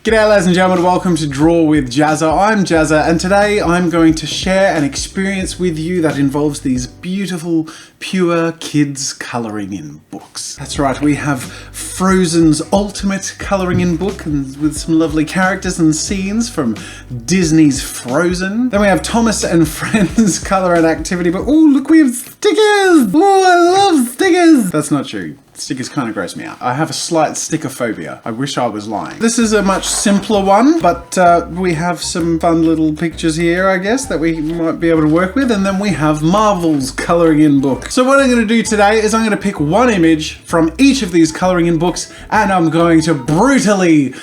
G'day ladies and gentlemen, welcome to Draw with Jazza. I'm Jazza and today I'm going to share an experience with you that involves these beautiful, pure kids colouring in books. That's right, we have Frozen's ultimate colouring in book and with some lovely characters and scenes from Disney's Frozen. Then we have Thomas and Friends colour and activity book. Oh look, we have stickers! Oh, I love stickers! That's not true. Stickers kind of gross me out. I have a slight sticker phobia. I wish I was lying. This is a much simpler one, but we have some fun little pictures here, I guess, that we might be able to work with. And then we have Marvel's colouring in book. So what I'm going to do today is I'm going to pick one image from each of these colouring in books and I'm going to brutally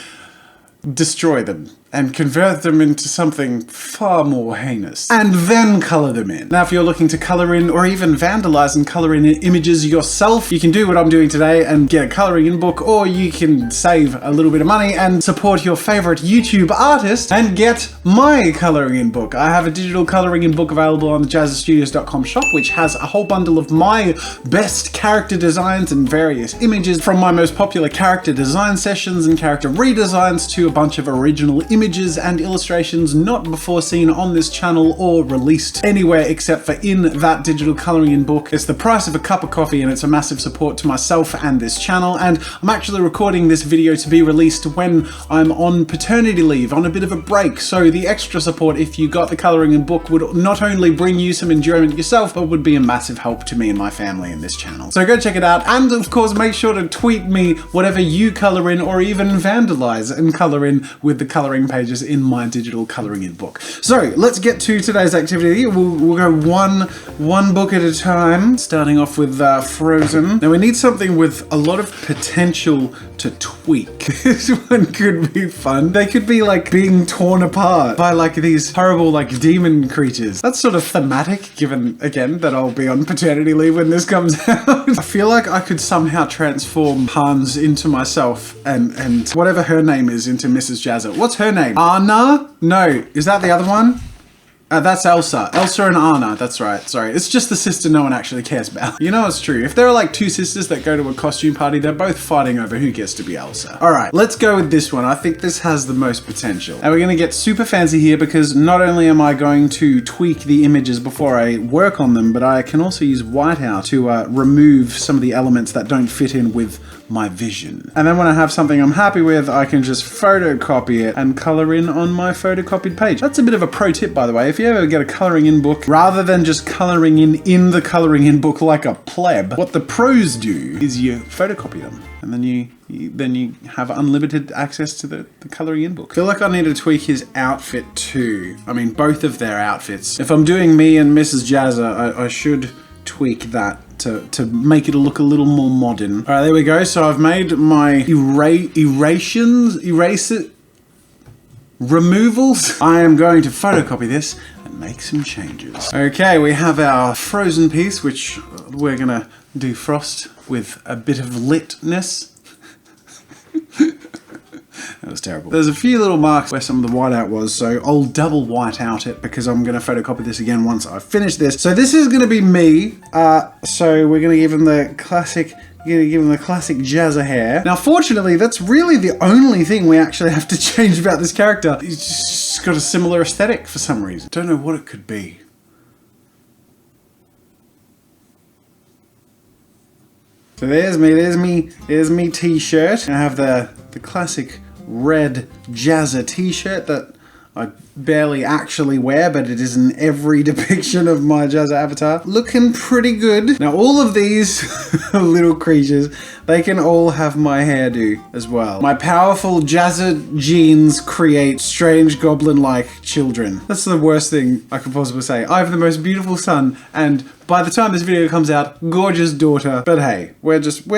destroy them and convert them into something far more heinous, and then colour them in. Now, if you're looking to colour in or even vandalise and colour in images yourself, you can do what I'm doing today and get a colouring in book, or you can save a little bit of money and support your favourite YouTube artist and get my colouring in book. I have a digital colouring in book available on the JAZZA'S shop, which has a whole bundle of my best character designs and various images from my most popular character design sessions and character redesigns to a bunch of original images and illustrations not before seen on this channel or released anywhere except for in that digital colouring in book. It's the price of a cup of coffee and it's a massive support to myself and this channel, and I'm actually recording this video to be released when I'm on paternity leave, on a bit of a break, so the extra support if you got the colouring in book would not only bring you some enjoyment yourself, but would be a massive help to me and my family in this channel. So go check it out, and of course make sure to tweet me whatever you colour in or even vandalise and colour in with the colouring pages in my digital colouring in book. So let's get to today's activity. We'll go one book at a time, starting off with Frozen. Now we need something with a lot of potential to tweak. This one could be fun. They could be like being torn apart by like these horrible like demon creatures. That's sort of thematic, given again that I'll be on paternity leave when this comes out. I feel like I could somehow transform Hans into myself and whatever her name is into Mrs. Jazza. What's her name? Anna? No, is that the other one? That's Elsa. Elsa and Anna, that's right, sorry. It's just the sister no one actually cares about. You know it's true. If there are like two sisters that go to a costume party, they're both fighting over who gets to be Elsa. All right, let's go with this one. I think this has the most potential. And we're gonna get super fancy here because not only am I going to tweak the images before I work on them, but I can also use whiteout to remove some of the elements that don't fit in with my vision. And then when I have something I'm happy with, I can just photocopy it and color in on my photocopied page. That's a bit of a pro tip, by the way. If you ever get a coloring in book, rather than just coloring in the coloring in book like a pleb, what the pros do is you photocopy them. And then you have unlimited access to the coloring in book. I feel like I need to tweak his outfit too. I mean, both of their outfits. If I'm doing me and Mrs. Jazza, I should tweak that to make it look a little more modern. All right, there we go. So I've made my removals. I am going to photocopy this and make some changes. Okay, we have our Frozen piece, which we're gonna do frost with a bit of litness. That was terrible. There's a few little marks where some of the whiteout was, so I'll double white out it because I'm going to photocopy this again once I finish this. So this is going to be me. So we're going to give him the classic Jazza hair. Now, fortunately, that's really the only thing we actually have to change about this character. He's just got a similar aesthetic for some reason. Don't know what it could be. So there's me t-shirt. I have the classic red Jazza t-shirt that I barely actually wear, but it is in every depiction of my Jazza avatar. Looking pretty good. Now all of these little creatures, they can all have my hairdo as well. My powerful Jazza genes create strange goblin-like children. That's the worst thing I could possibly say. I have the most beautiful son, and by the time this video comes out, gorgeous daughter. But hey, we're just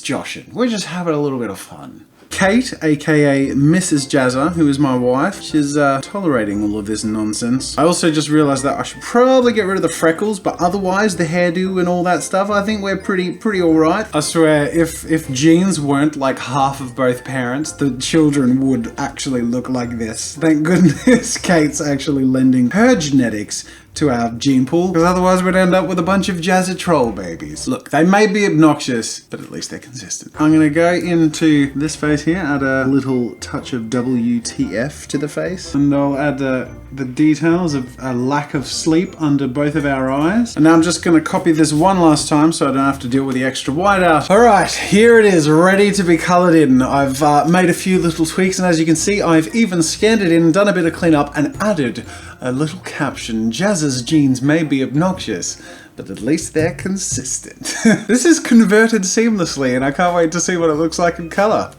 joshing. We're just having a little bit of fun. Kate, aka Mrs. Jazza, who is my wife, she's tolerating all of this nonsense. I also just realized that I should probably get rid of the freckles, but otherwise the hairdo and all that stuff, I think we're pretty alright. I swear, if genes weren't like half of both parents, the children would actually look like this. Thank goodness Kate's actually lending her genetics to our gene pool, because otherwise we'd end up with a bunch of Jazza troll babies. Look, they may be obnoxious, but at least they're consistent. I'm gonna go into this face eyes here, add a little touch of WTF to the face. And I'll add the details of a lack of sleep under both of our eyes. And now I'm just going to copy this one last time so I don't have to deal with the extra whiteout. Alright, here it is, ready to be coloured in. I've made a few little tweaks, and as you can see, I've even scanned it in, done a bit of cleanup, and added a little caption. JAZZA'S jeans may be obnoxious, but at least they're consistent. This is converted seamlessly, and I can't wait to see what it looks like in colour.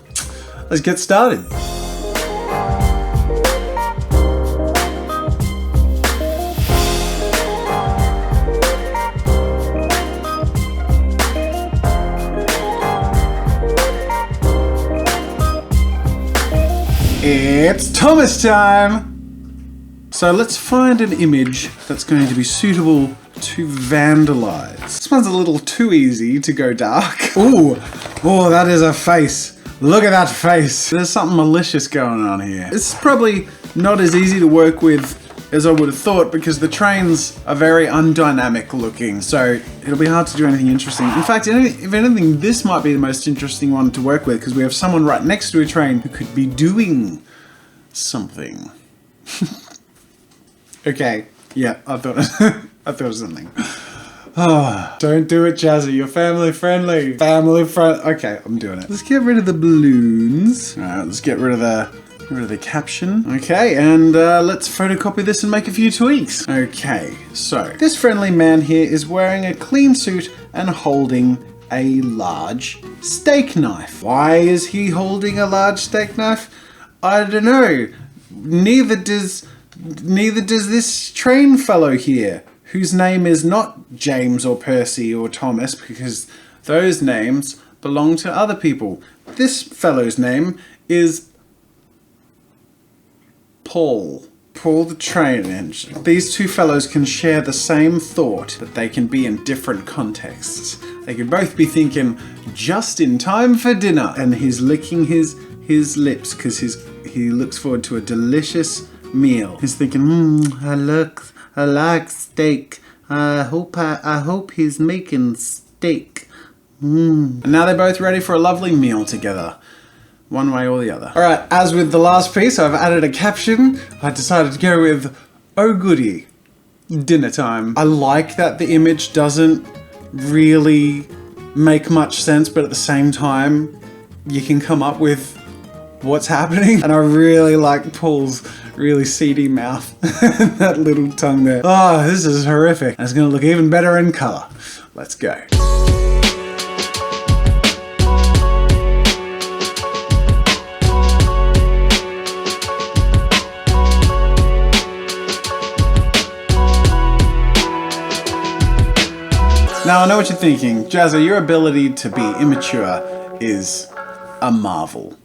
Let's get started. It's Thomas time! So let's find an image that's going to be suitable to vandalize. This one's a little too easy to go dark. Ooh, oh, that is a face. Look at that face. There's something malicious going on here. It's probably not as easy to work with as I would have thought, because the trains are very undynamic looking, so it'll be hard to do anything interesting. In fact, if anything, this might be the most interesting one to work with, because we have someone right next to a train who could be doing something. Okay, yeah, I thought of something. Oh, don't do it, Jazza. You're family friendly. Okay, I'm doing it. Let's get rid of the balloons. All right, let's get rid of the caption. Okay, and let's photocopy this and make a few tweaks. Okay, so this friendly man here is wearing a clean suit and holding a large steak knife. Why is he holding a large steak knife? I don't know. Neither does this train fellow here, whose name is not James or Percy or Thomas, because those names belong to other people. This fellow's name is Paul. Paul the train engine. These two fellows can share the same thought, but they can be in different contexts. They could both be thinking, just in time for dinner, and he's licking his lips because he looks forward to a delicious meal. He's thinking, I like steak. I hope he's making steak. And now they're both ready for a lovely meal together. One way or the other. Alright, as with the last piece, I've added a caption. I decided to go with, oh goody, dinner time. I like that the image doesn't really make much sense, but at the same time, you can come up with what's happening. And I really like Paul's really seedy mouth. That little tongue there. Oh, this is horrific. And it's gonna look even better in color. Let's go. Now I know what you're thinking. Jazza, your ability to be immature is a marvel.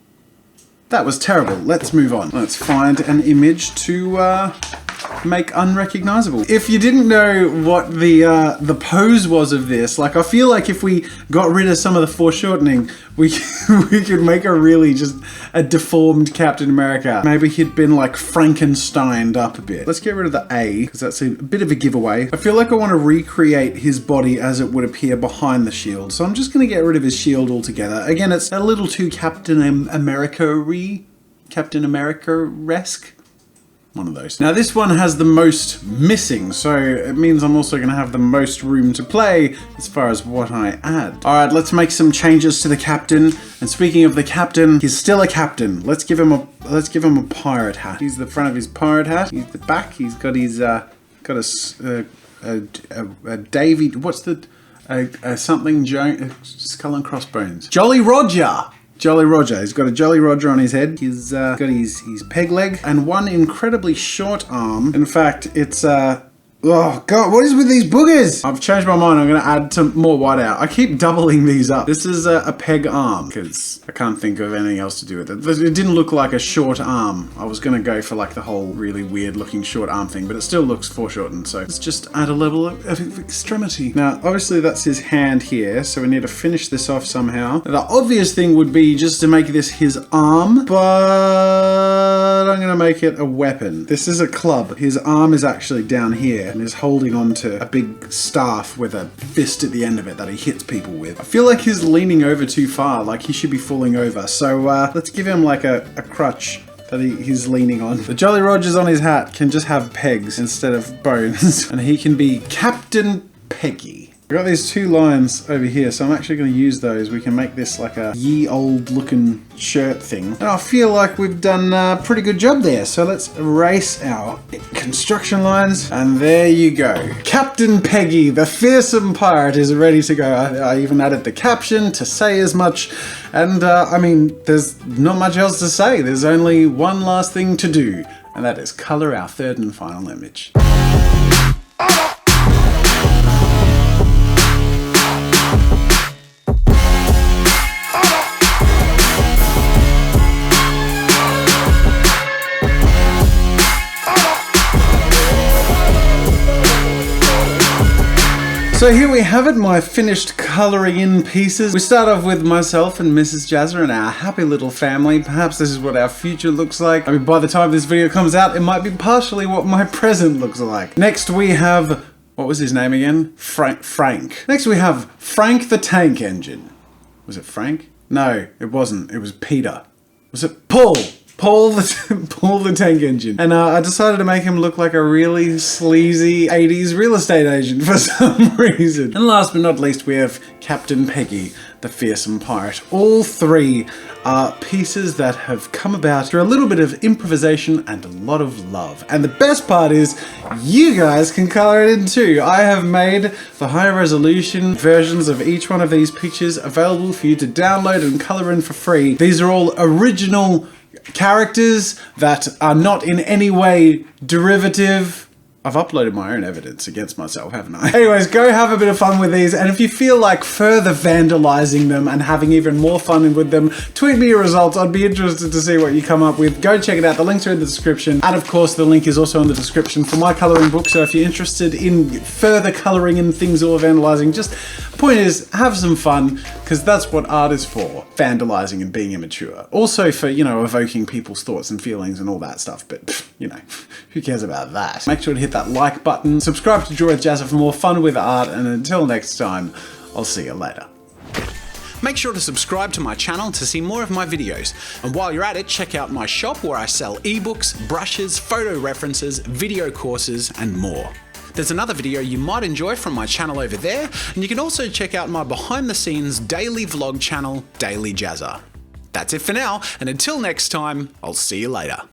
That was terrible. Let's move on. Let's find an image to make unrecognizable. If you didn't know what the pose was of this, like I feel like if we got rid of some of the foreshortening, we could make a really just a deformed Captain America. Maybe he'd been like Frankensteined up a bit. Let's get rid of the A, because that's a bit of a giveaway. I feel like I want to recreate his body as it would appear behind the shield, so I'm just going to get rid of his shield altogether. Again, it's a little too Captain America-esque. One of those. Now this one has the most missing, so it means I'm also going to have the most room to play as far as what I add. Alright, let's make some changes to the captain. And speaking of the captain, he's still a captain. Let's give him a pirate hat. He's the front of his pirate hat. He's the back. He's got his a Davy. What's the something skull and crossbones? Jolly Roger. Jolly Roger. He's got a Jolly Roger on his head. He's got his peg leg and one incredibly short arm. In fact, it's oh god, what is with these boogers? I've changed my mind. I'm going to add some more whiteout. I keep doubling these up. This is a peg arm because I can't think of anything else to do with it. It didn't look like a short arm. I was going to go for like the whole really weird looking short arm thing, but it still looks foreshortened. So let's just add a level of extremity. Now, obviously that's his hand here, so we need to finish this off somehow. The obvious thing would be just to make this his arm, but I'm going to make it a weapon. This is a club. His arm is actually down here. there and is holding onto a big staff with a fist at the end of it that he hits people with. I feel like he's leaning over too far, like he should be falling over. So let's give him like a crutch that he's leaning on. The Jolly Rogers on his hat can just have pegs instead of bones. And he can be Captain Peggy. We've got these two lines over here, so I'm actually going to use those. We can make this like a ye old looking shirt thing. And I feel like we've done a pretty good job there. So let's erase our construction lines. And there you go. Captain Peggy, the fearsome pirate, is ready to go. I even added the caption to say as much. And I mean, there's not much else to say. There's only one last thing to do, and that is color our third and final image. So here we have it, my finished colouring in pieces. We start off with myself and Mrs. Jazza and our happy little family. Perhaps this is what our future looks like. I mean, by the time this video comes out, it might be partially what my present looks like. Next we have, what was his name again? Frank. Next we have Frank the Tank Engine. Was it Frank? No, it wasn't. It was Peter. Was it Paul? Paul the Tank Engine. And I decided to make him look like a really sleazy 80s real estate agent for some reason. And last but not least, we have Captain Peggy, the fearsome pirate. All three are pieces that have come about through a little bit of improvisation and a lot of love. And the best part is, you guys can color it in too. I have made the high resolution versions of each one of these pictures available for you to download and color in for free. These are all original characters that are not in any way derivative. I've uploaded my own evidence against myself, haven't I? Anyways, go have a bit of fun with these, and if you feel like further vandalizing them and having even more fun with them, tweet me your results. I'd be interested to see what you come up with. Go check it out. The links are in the description. And of course, the link is also in the description for my colouring book, so if you're interested in further colouring in things or vandalizing, just point is, have some fun, because that's what art is for. Vandalizing and being immature. Also for, you know, evoking people's thoughts and feelings and all that stuff, but, you know, who cares about that? Make sure to hit that like button, subscribe to Draw with Jazza for more fun with art, and until next time, I'll see you later. Make sure to subscribe to my channel to see more of my videos. And while you're at it, check out my shop where I sell ebooks, brushes, photo references, video courses, and more. There's another video you might enjoy from my channel over there, and you can also check out my behind the scenes daily vlog channel, Daily Jazza. That's it for now, and until next time, I'll see you later.